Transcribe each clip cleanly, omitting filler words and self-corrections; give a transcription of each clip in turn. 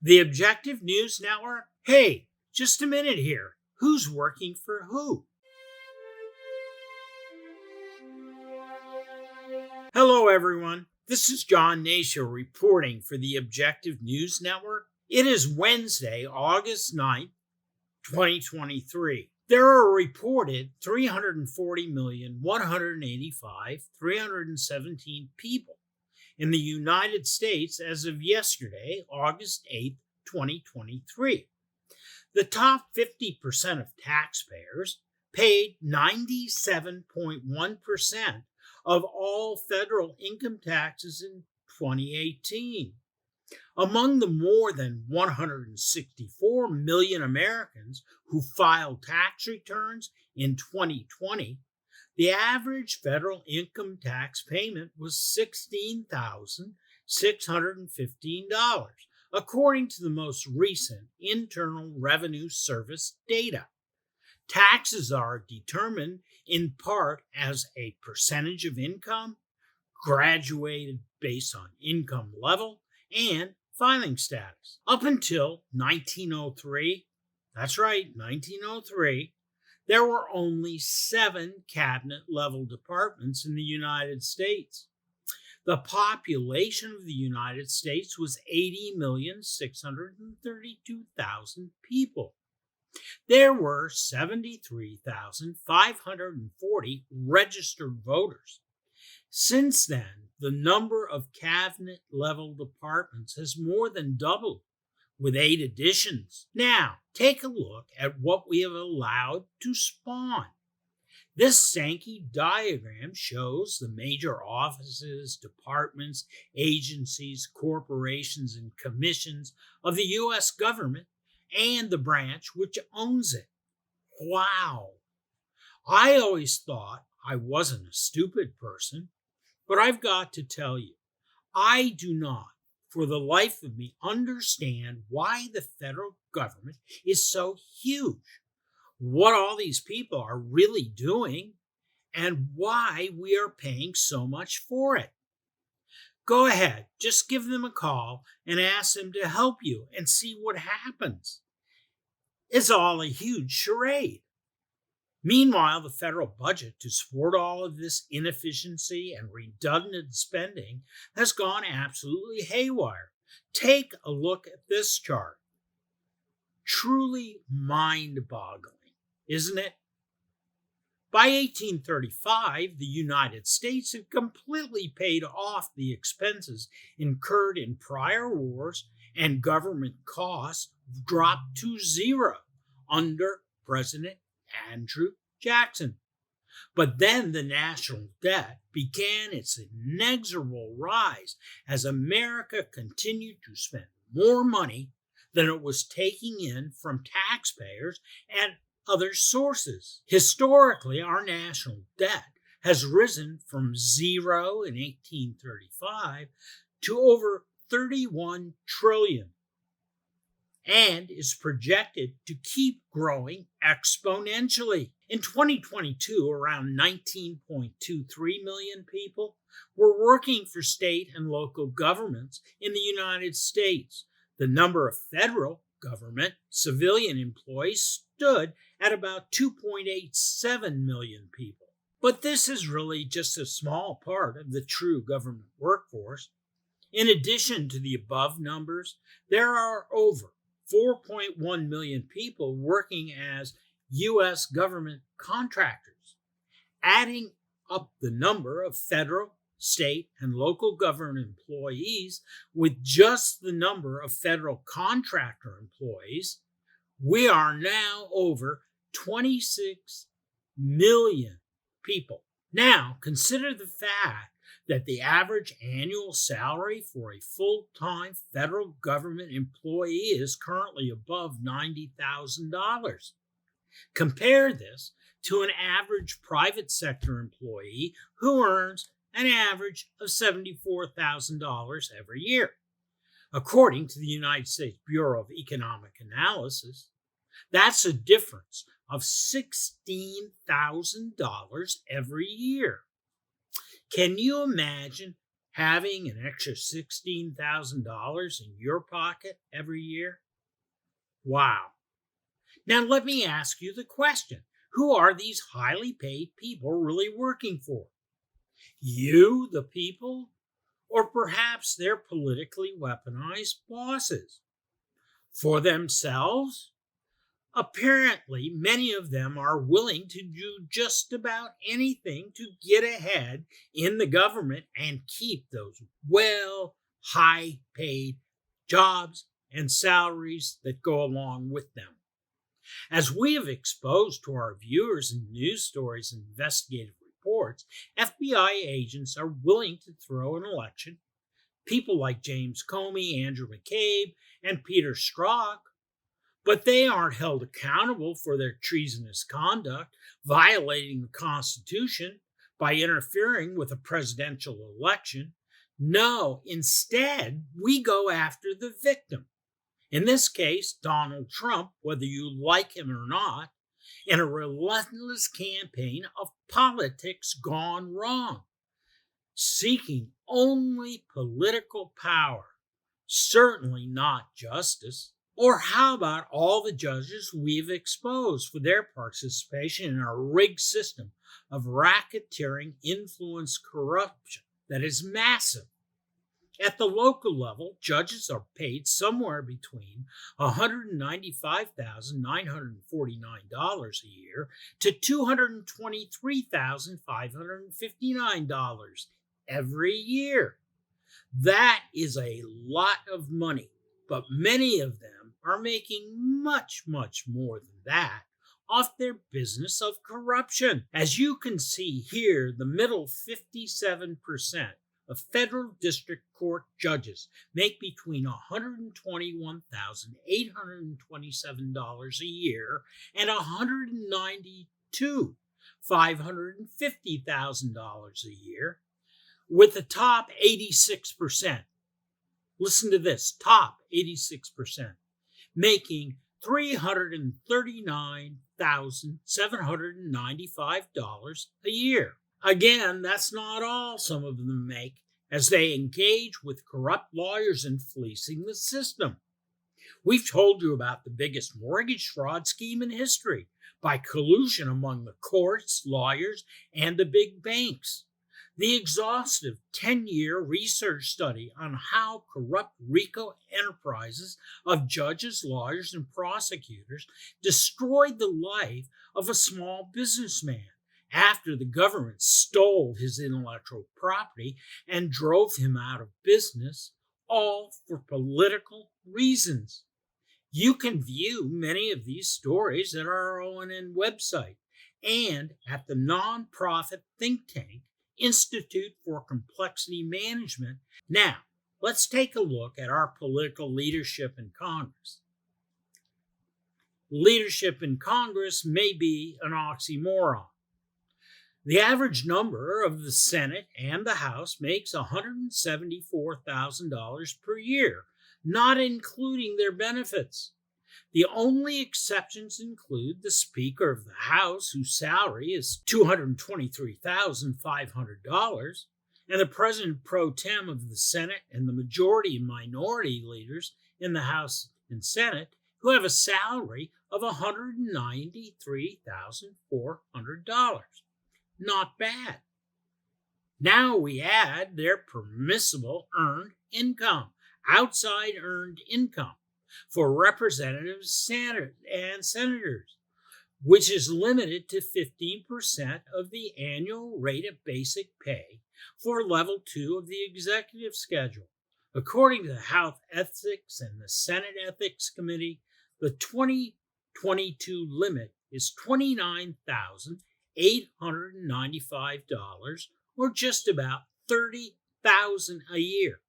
The Objective News Network? Hey, just a minute here. Who's working for who? Hello, everyone. This is Hnatio reporting for the Objective News Network. It is Wednesday, August 9th, 2023. There are reported 340,185,317 people in the United States as of yesterday, August 8th, 2023. The top 50% of taxpayers paid 97.1% of all federal income taxes in 2018. Among the more than 164 million Americans who filed tax returns in 2020, the average federal income tax payment was $16,615, according to the most recent Internal Revenue Service data. Taxes are determined in part as a percentage of income, graduated based on income level, and filing status. Up until 1903, that's right, 1903, there were only 7 cabinet-level departments in the United States. The population of the United States was 80,632,000 people. There were 73,540 registered voters. Since then, the number of cabinet-level departments has more than doubled, with 8 additions. Now, take a look at what we have allowed to spawn. This Sankey diagram shows the major offices, departments, agencies, corporations, and commissions of the U.S. government and the branch which owns it. Wow! I always thought I wasn't a stupid person, but I've got to tell you, I do not, for the life of me, understand why the federal government is so huge, what all these people are really doing, and why we are paying so much for it. Go ahead, just give them a call and ask them to help you and see what happens. It's all a huge charade. Meanwhile, the federal budget to support all of this inefficiency and redundant spending has gone absolutely haywire. Take a look at this chart. Truly mind-boggling, isn't it? By 1835, the United States had completely paid off the expenses incurred in prior wars, and government costs dropped to zero under President Andrew Jackson. But then the national debt began its inexorable rise as America continued to spend more money than it was taking in from taxpayers and other sources. Historically, our national debt has risen from zero in 1835 to over 31 trillion. And is projected to keep growing exponentially. In 2022, around 19.23 million people were working for state and local governments in the United States. The number of federal government civilian employees stood at about 2.87 million people. But this is really just a small part of the true government workforce. In addition to the above numbers, there are over 4.1 million people working as U.S. government contractors. Adding up the number of federal, state, and local government employees with just the number of federal contractor employees, we are now over 26 million people. Now, consider the fact that the average annual salary for a full-time federal government employee is currently above $90,000. Compare this to an average private sector employee who earns an average of $74,000 every year. According to the United States Bureau of Economic Analysis, that's a difference of $16,000 every year. Can you imagine having an extra $16,000 in your pocket every year? Wow. Now let me ask you the question. Who are these highly paid people really working for? You, the people, or perhaps their politically weaponized bosses? For themselves? Apparently, many of them are willing to do just about anything to get ahead in the government and keep those high paid jobs and salaries that go along with them. As we have exposed to our viewers in news stories and investigative reports, FBI agents are willing to throw an election. People like James Comey, Andrew McCabe, and Peter Strzok, but they aren't held accountable for their treasonous conduct, violating the Constitution by interfering with a presidential election. No, instead, we go after the victim. In this case, Donald Trump, whether you like him or not, in a relentless campaign of politics gone wrong, seeking only political power, certainly not justice. Or how about all the judges we've exposed for their participation in our rigged system of racketeering, influence, corruption that is massive? At the local level, judges are paid somewhere between $195,949 a year to $223,559 every year. That is a lot of money, but many of them are making much, much more than that off their business of corruption. As you can see here, the middle 57% of federal district court judges make between $121,827 a year and $192,550 a year, with the top 86%. Listen to this, top 86%, making $339,795 a year. Again, that's not all some of them make, as they engage with corrupt lawyers in fleecing the system. We've told you about the biggest mortgage fraud scheme in history by collusion among the courts, lawyers, and the big banks. The exhaustive 10-year research study on how corrupt RICO enterprises of judges, lawyers, and prosecutors destroyed the life of a small businessman after the government stole his intellectual property and drove him out of business, all for political reasons. You can view many of these stories at our ONN website and at the nonprofit think tank Institute for Complexity Management. Now, let's take a look at our political leadership in Congress. Leadership in Congress may be an oxymoron. The average number of the Senate and the House makes $174,000 per year, not including their benefits. The only exceptions include the Speaker of the House, whose salary is $223,500, and the President pro tem of the Senate and the majority and minority leaders in the House and Senate, who have a salary of $193,400. Not bad. Now we add their permissible earned income, outside earned income, for representatives and senators, which is limited to 15% of the annual rate of basic pay for level 2 of the executive schedule. According to the House Ethics and the Senate Ethics Committee, the 2022 limit is $29,895, or just about $30,000 a year.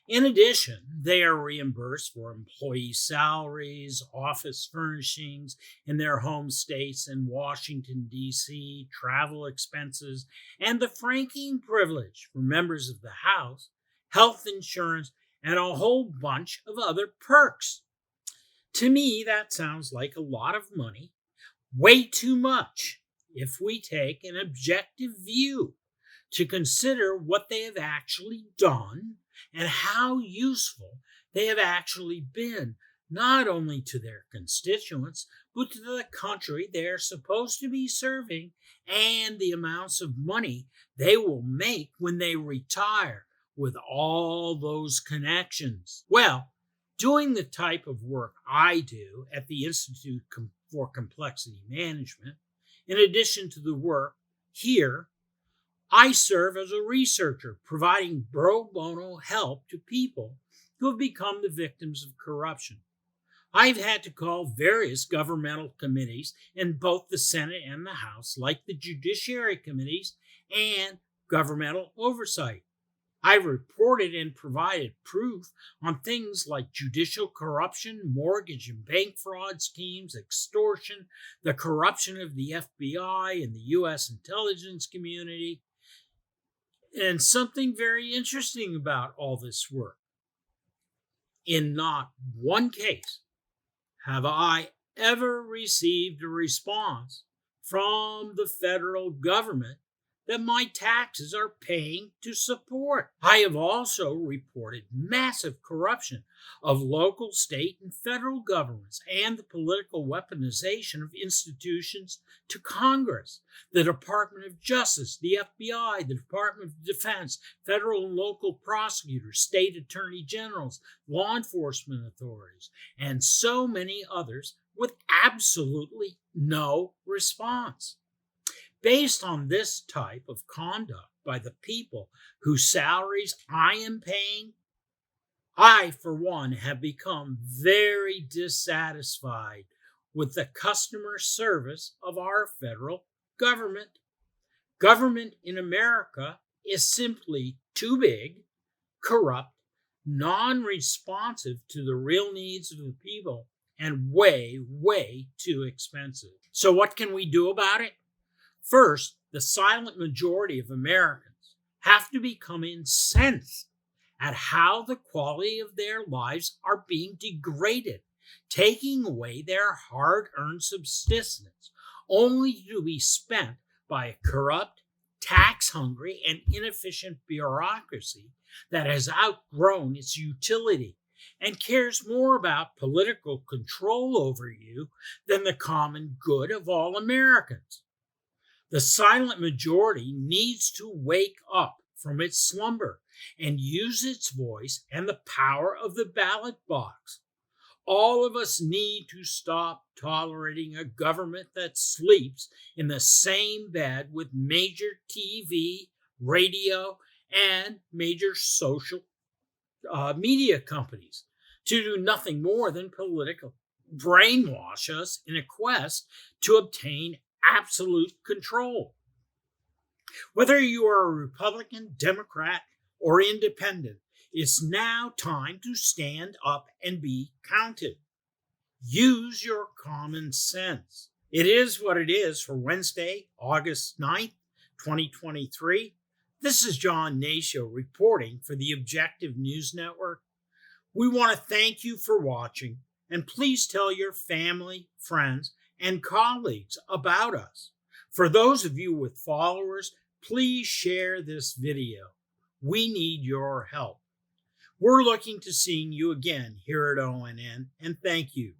In addition, they are reimbursed for employee salaries, office furnishings in their home states in Washington, D.C., travel expenses, and the franking privilege for members of the House, health insurance, and a whole bunch of other perks. To me, that sounds like a lot of money, way too much if we take an objective view to consider what they have actually done and how useful they have actually been, not only to their constituents, but to the country they are supposed to be serving and the amounts of money they will make when they retire with all those connections. Well, doing the type of work I do at the Institute for Complexity Management, in addition to the work here, I serve as a researcher, providing pro bono help to people who have become the victims of corruption. I've had to call various governmental committees in both the Senate and the House, like the Judiciary Committees and Governmental Oversight. I've reported and provided proof on things like judicial corruption, mortgage and bank fraud schemes, extortion, the corruption of the FBI and the U.S. intelligence community. And something very interesting about all this work. In not one case have I ever received a response from the federal government that my taxes are paying to support. I have also reported massive corruption of local, state, and federal governments and the political weaponization of institutions to Congress, the Department of Justice, the FBI, the Department of Defense, federal and local prosecutors, state attorney generals, law enforcement authorities, and so many others with absolutely no response. Based on this type of conduct by the people whose salaries I am paying, I, for one, have become very dissatisfied with the customer service of our federal government. Government in America is simply too big, corrupt, non-responsive to the real needs of the people, and way, way too expensive. So what can we do about it? First, the silent majority of Americans have to become incensed at how the quality of their lives are being degraded, taking away their hard-earned subsistence, only to be spent by a corrupt, tax-hungry, and inefficient bureaucracy that has outgrown its utility and cares more about political control over you than the common good of all Americans. The silent majority needs to wake up from its slumber and use its voice and the power of the ballot box. All of us need to stop tolerating a government that sleeps in the same bed with major TV, radio, and major social media companies to do nothing more than political brainwash us in a quest to obtain absolute control. Whether you are a Republican, Democrat, or Independent, it's now time to stand up and be counted. Use your common sense. It is what it is for Wednesday, August 9th, 2023. This is John Hnatio reporting for the Objective News Network. We want to thank you for watching, and please tell your family, friends, and colleagues about us. For those of you with followers, please share this video. We need your help. We're looking to seeing you again here at ONN, and thank you.